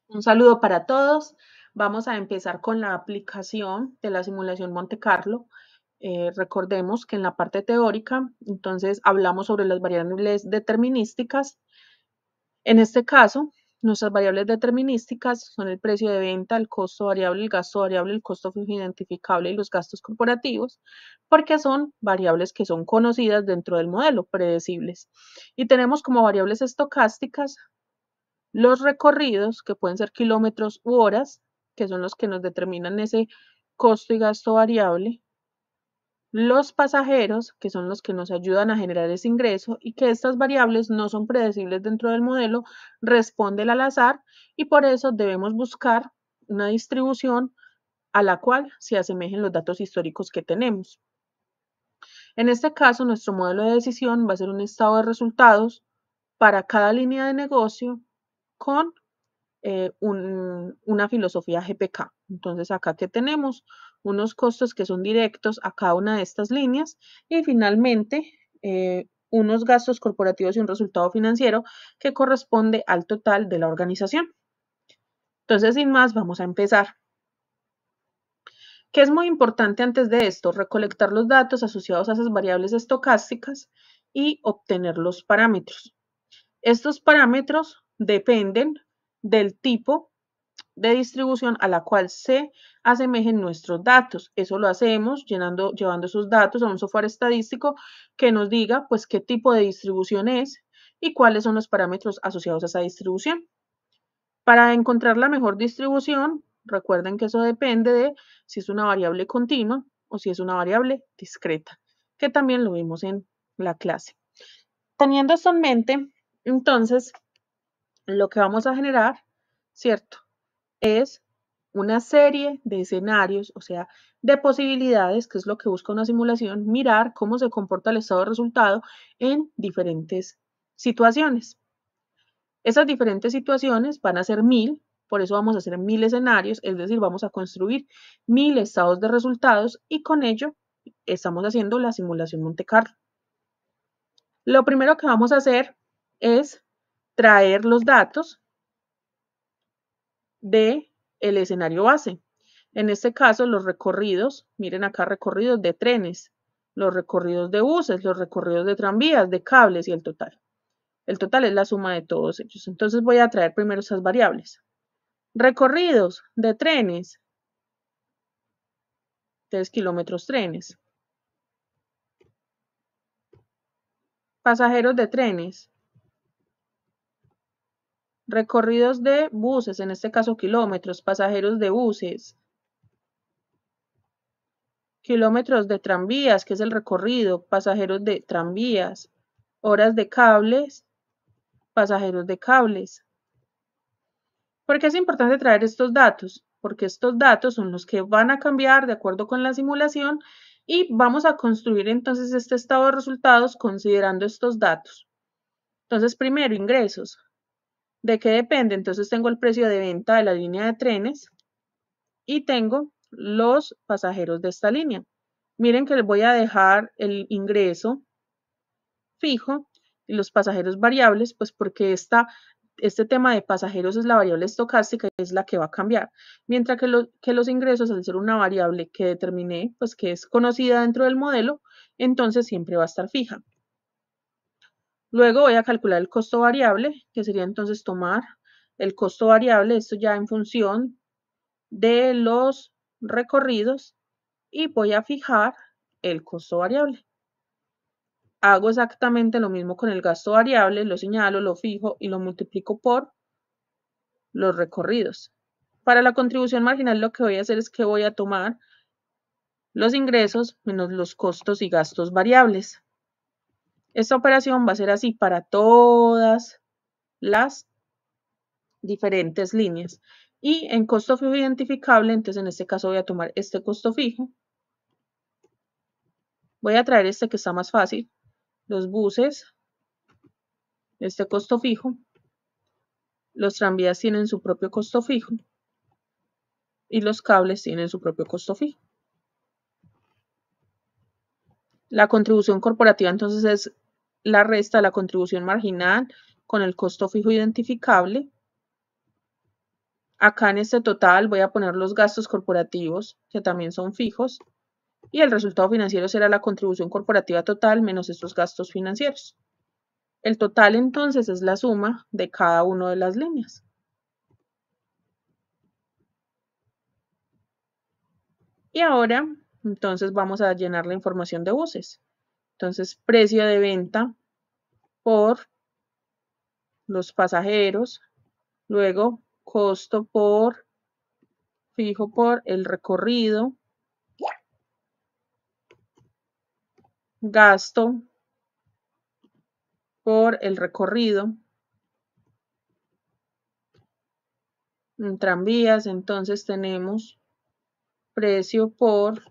Un saludo para todos. Vamos a empezar con la aplicación de la simulación Monte Carlo. Recordemos que en la parte teórica, entonces hablamos sobre las variables determinísticas. En este caso, nuestras variables determinísticas son el precio de venta, el costo variable, el gasto variable, el costo fijo identificable y los gastos corporativos, porque son variables que son conocidas dentro del modelo, predecibles. Y tenemos como variables estocásticas los recorridos, que pueden ser kilómetros u horas, que son los que nos determinan ese costo y gasto variable. Los pasajeros, que son los que nos ayudan a generar ese ingreso, y que estas variables no son predecibles dentro del modelo, responden al azar y por eso debemos buscar una distribución a la cual se asemejen los datos históricos que tenemos. En este caso, nuestro modelo de decisión va a ser un estado de resultados para cada línea de negocio con una filosofía GPK. Entonces acá que tenemos unos costos que son directos a cada una de estas líneas y finalmente unos gastos corporativos y un resultado financiero que corresponde al total de la organización. Entonces, sin más, vamos a empezar. ¿Qué es muy importante antes de esto? Recolectar los datos asociados a esas variables estocásticas y obtener los parámetros. Estos parámetros dependen del tipo de distribución a la cual se asemejen nuestros datos. Eso lo hacemos llevando esos datos a un software estadístico que nos diga pues qué tipo de distribución es y cuáles son los parámetros asociados a esa distribución. Para encontrar la mejor distribución, recuerden que eso depende de si es una variable continua o si es una variable discreta, que también lo vimos en la clase. Teniendo esto en mente, entonces, lo que vamos a generar, ¿cierto? Es una serie de escenarios, o sea, de posibilidades, que es lo que busca una simulación, mirar cómo se comporta el estado de resultado en diferentes situaciones. Esas diferentes situaciones van a ser 1000, por eso vamos a hacer 1000 escenarios, es decir, vamos a construir 1000 estados de resultados y con ello estamos haciendo la simulación Monte Carlo. Lo primero que vamos a hacer es traer los datos del escenario base. En este caso, los recorridos, miren acá, recorridos de trenes, los recorridos de buses, los recorridos de tranvías, de cables y el total. El total es la suma de todos ellos. Entonces voy a traer primero esas variables. Recorridos de trenes, 3 kilómetros trenes. Pasajeros de trenes. Recorridos de buses, en este caso kilómetros, pasajeros de buses. Kilómetros de tranvías, que es el recorrido, pasajeros de tranvías. Horas de cables, pasajeros de cables. ¿Por qué es importante traer estos datos? Porque estos datos son los que van a cambiar de acuerdo con la simulación y vamos a construir entonces este estado de resultados considerando estos datos. Entonces, primero, ingresos. ¿De qué depende? Entonces tengo el precio de venta de la línea de trenes y tengo los pasajeros de esta línea. Miren que les voy a dejar el ingreso fijo y los pasajeros variables, pues porque este tema de pasajeros es la variable estocástica y es la que va a cambiar, mientras que los ingresos, al ser una variable que determiné, pues que es conocida dentro del modelo, entonces siempre va a estar fija. Luego voy a calcular el costo variable, que sería entonces tomar el costo variable, esto ya en función de los recorridos, y voy a fijar el costo variable. Hago exactamente lo mismo con el gasto variable, lo señalo, lo fijo y lo multiplico por los recorridos. Para la contribución marginal lo que voy a hacer es que voy a tomar los ingresos menos los costos y gastos variables. Esta operación va a ser así para todas las diferentes líneas. Y en costo fijo identificable, entonces en este caso voy a tomar este costo fijo. Voy a traer este que está más fácil, los buses, este costo fijo. Los tranvías tienen su propio costo fijo y los cables tienen su propio costo fijo. La contribución corporativa entonces es la resta de la contribución marginal con el costo fijo identificable Acá en este total voy a poner los gastos corporativos, que también son fijos, y el resultado financiero será la contribución corporativa total menos estos gastos financieros. El total entonces es la suma de cada una de las líneas. Y ahora, entonces vamos a llenar la información de buses. Entonces, precio de venta por los pasajeros, luego costo por fijo por el recorrido, gasto por el recorrido, en tranvías, entonces tenemos precio por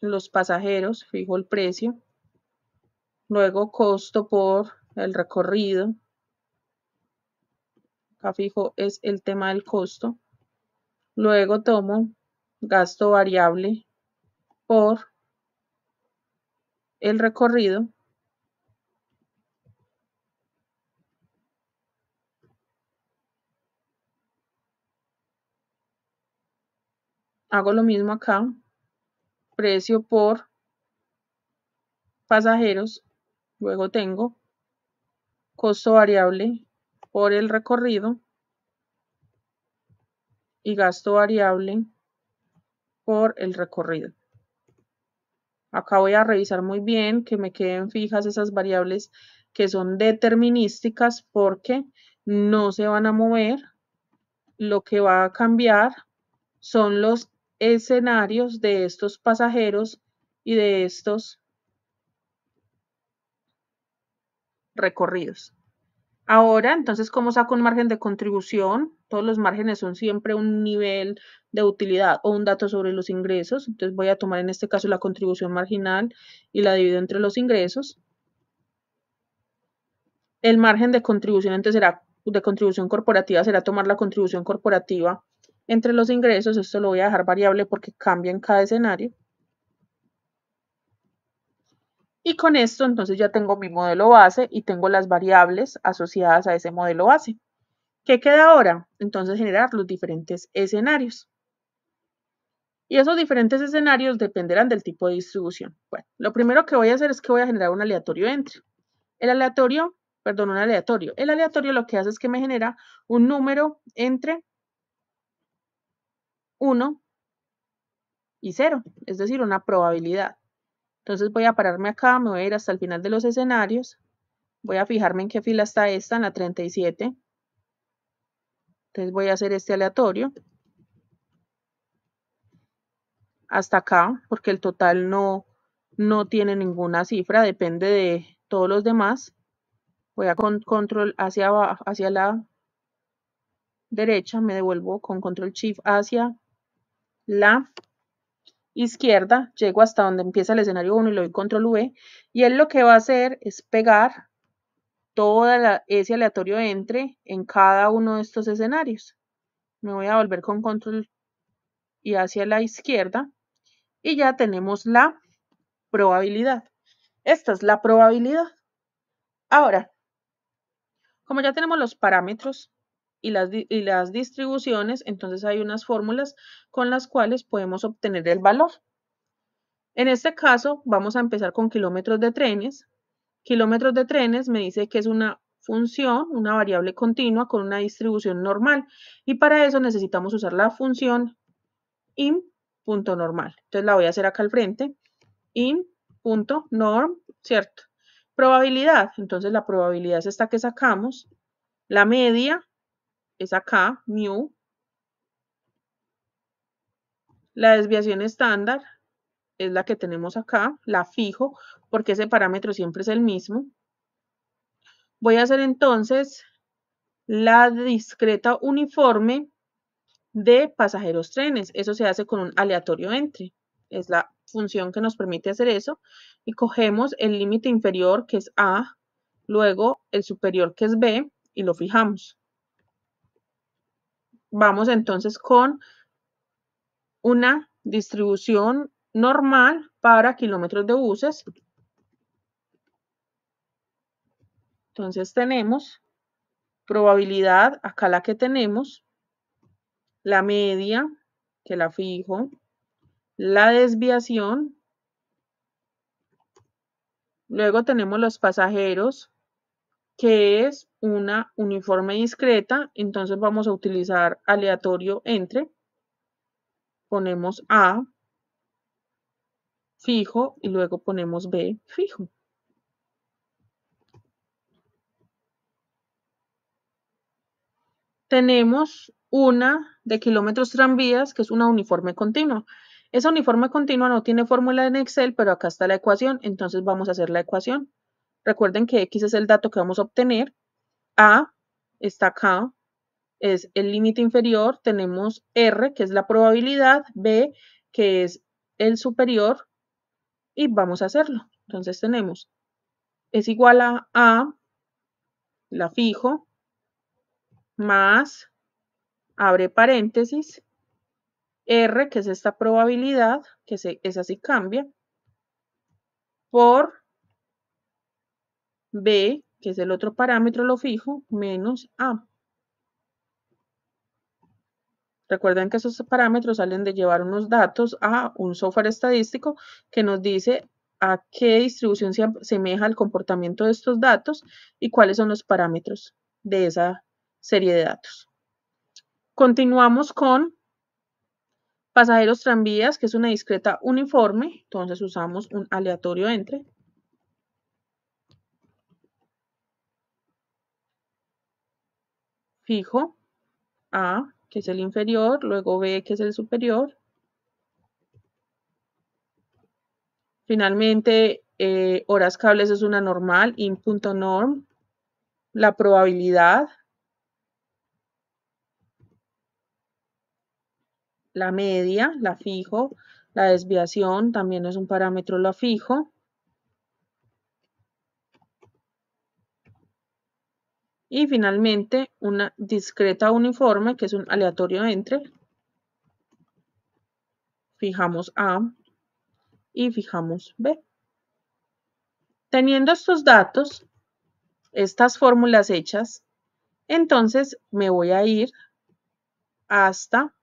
los pasajeros, fijo el precio, luego costo por el recorrido, acá fijo es el tema del costo, luego tomo gasto variable por el recorrido, hago lo mismo acá, precio por pasajeros, luego tengo costo variable por el recorrido y gasto variable por el recorrido. Acá voy a revisar muy bien que me queden fijas esas variables que son determinísticas porque no se van a mover. Lo que va a cambiar son los escenarios de estos pasajeros y de estos recorridos. Ahora, entonces, ¿cómo saco un margen de contribución? Todos los márgenes son siempre un nivel de utilidad o un dato sobre los ingresos. Entonces voy a tomar en este caso la contribución marginal y la divido entre los ingresos. El margen de contribución entonces será de contribución corporativa, será tomar la contribución corporativa entre los ingresos. Esto lo voy a dejar variable porque cambia en cada escenario. Y con esto entonces ya tengo mi modelo base y tengo las variables asociadas a ese modelo base. ¿Qué queda ahora? Entonces generar los diferentes escenarios. Y esos diferentes escenarios dependerán del tipo de distribución. Bueno, lo primero que voy a hacer es que voy a generar un aleatorio entre. El aleatorio, perdón, un aleatorio. El aleatorio lo que hace es que me genera un número entre 1 y 0, es decir, una probabilidad. Entonces voy a pararme acá, me voy a ir hasta el final de los escenarios. Voy a fijarme en qué fila está esta, en la 37. Entonces voy a hacer este aleatorio hasta acá, porque el total no tiene ninguna cifra, depende de todos los demás. Voy a con control hacia abajo, hacia la derecha, me devuelvo con control shift hacia la izquierda, llego hasta donde empieza el escenario 1 y le doy control V, y él lo que va a hacer es pegar todo ese aleatorio entre en cada uno de estos escenarios. Me voy a volver con control y hacia la izquierda, y ya tenemos la probabilidad. Esta es la probabilidad. Ahora, como ya tenemos los parámetros y las distribuciones, entonces hay unas fórmulas con las cuales podemos obtener el valor. En este caso, vamos a empezar con kilómetros de trenes. Kilómetros de trenes me dice que es una función, una variable continua con una distribución normal. Y para eso necesitamos usar la función in.normal. Entonces la voy a hacer acá al frente. In.norm, ¿cierto? Probabilidad. Entonces la probabilidad es esta que sacamos. La media es acá, mu. La desviación estándar es la que tenemos acá, la fijo, porque ese parámetro siempre es el mismo. Voy a hacer entonces la discreta uniforme de pasajeros trenes. Eso se hace con un aleatorio entre. Es la función que nos permite hacer eso. Y cogemos el límite inferior, que es A, luego el superior, que es B, y lo fijamos. Vamos entonces con una distribución normal para kilómetros de buses. Entonces tenemos probabilidad, acá la que tenemos, la media, que la fijo, la desviación, luego tenemos los pasajeros, que es una uniforme discreta, entonces vamos a utilizar aleatorio entre, ponemos A fijo y luego ponemos B fijo. Tenemos una de kilómetros tranvías, que es una uniforme continua. Esa uniforme continua no tiene fórmula en Excel, pero acá está la ecuación, entonces vamos a hacer la ecuación. Recuerden que X es el dato que vamos a obtener, A está acá, es el límite inferior, tenemos R, que es la probabilidad, B, que es el superior, y vamos a hacerlo. Entonces tenemos, es igual a, la fijo, más, abre paréntesis, R, que es esta probabilidad, que es así cambia, por B, que es el otro parámetro, lo fijo, menos A. Recuerden que esos parámetros salen de llevar unos datos a un software estadístico que nos dice a qué distribución se asemeja el comportamiento de estos datos y cuáles son los parámetros de esa serie de datos. Continuamos con pasajeros tranvías, que es una discreta uniforme, entonces usamos un aleatorio entre. Fijo, A, que es el inferior, luego B, que es el superior. Finalmente, horas cables es una normal, in.norm, la probabilidad, la media, la fijo, la desviación también es un parámetro, la fijo. Y finalmente, una discreta uniforme, que es un aleatorio entre. Fijamos A y fijamos B. Teniendo estos datos, estas fórmulas hechas, entonces me voy a ir hasta,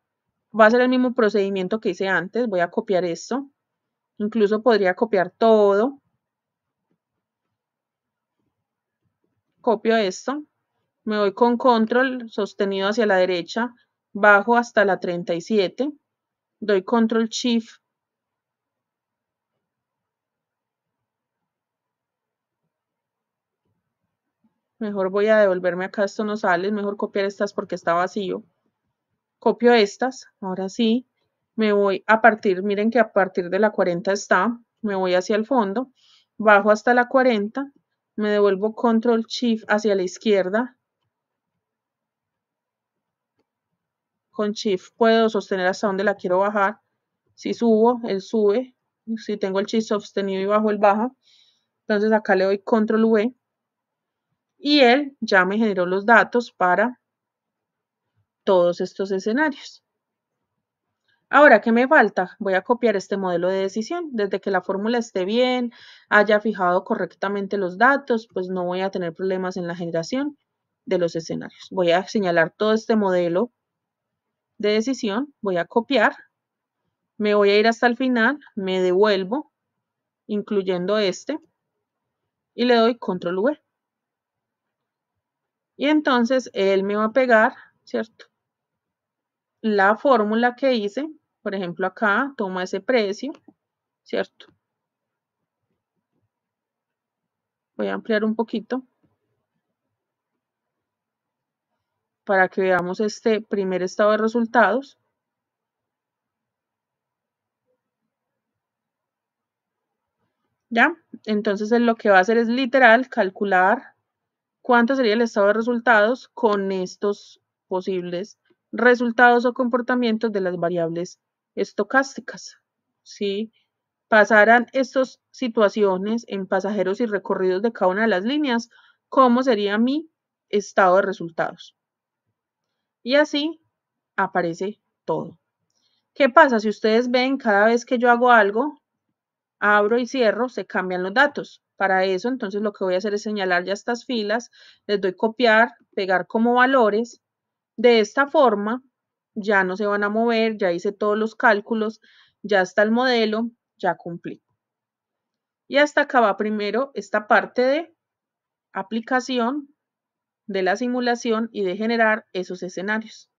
va a ser el mismo procedimiento que hice antes, voy a copiar esto, incluso podría copiar todo, copio esto, me voy con control sostenido hacia la derecha, bajo hasta la 37, doy control shift, mejor voy a devolverme acá, esto no sale, es mejor copiar estas porque está vacío, copio estas, ahora sí, me voy a partir, miren que a partir de la 40 está, me voy hacia el fondo, bajo hasta la 40, me devuelvo control shift hacia la izquierda, con shift puedo sostener hasta donde la quiero bajar, si subo, él sube, si tengo el shift sostenido y bajo, él baja, entonces acá le doy control V, y él ya me generó los datos para todos estos escenarios. Ahora, ¿qué me falta? Voy a copiar este modelo de decisión. Desde que la fórmula esté bien, haya fijado correctamente los datos, pues no voy a tener problemas en la generación de los escenarios. Voy a señalar todo este modelo de decisión, voy a copiar, me voy a ir hasta el final, me devuelvo, incluyendo este, y le doy control V. Y entonces él me va a pegar, ¿cierto? La fórmula que hice, por ejemplo acá, toma ese precio, ¿cierto? Voy a ampliar un poquito para que veamos este primer estado de resultados. ¿Ya? Entonces él lo que va a hacer es literal calcular cuánto sería el estado de resultados con estos posibles resultados o comportamientos de las variables estocásticas. ¿Sí? Pasaran estas situaciones en pasajeros y recorridos de cada una de las líneas, ¿cómo sería mi estado de resultados? Y así aparece todo. ¿Qué pasa? Si ustedes ven, cada vez que yo hago algo, abro y cierro, se cambian los datos. Para eso, entonces, lo que voy a hacer es señalar ya estas filas, les doy copiar, pegar como valores. De esta forma, ya no se van a mover, ya hice todos los cálculos, ya está el modelo, ya cumplí. Y hasta acá va primero esta parte de aplicación de la simulación y de generar esos escenarios.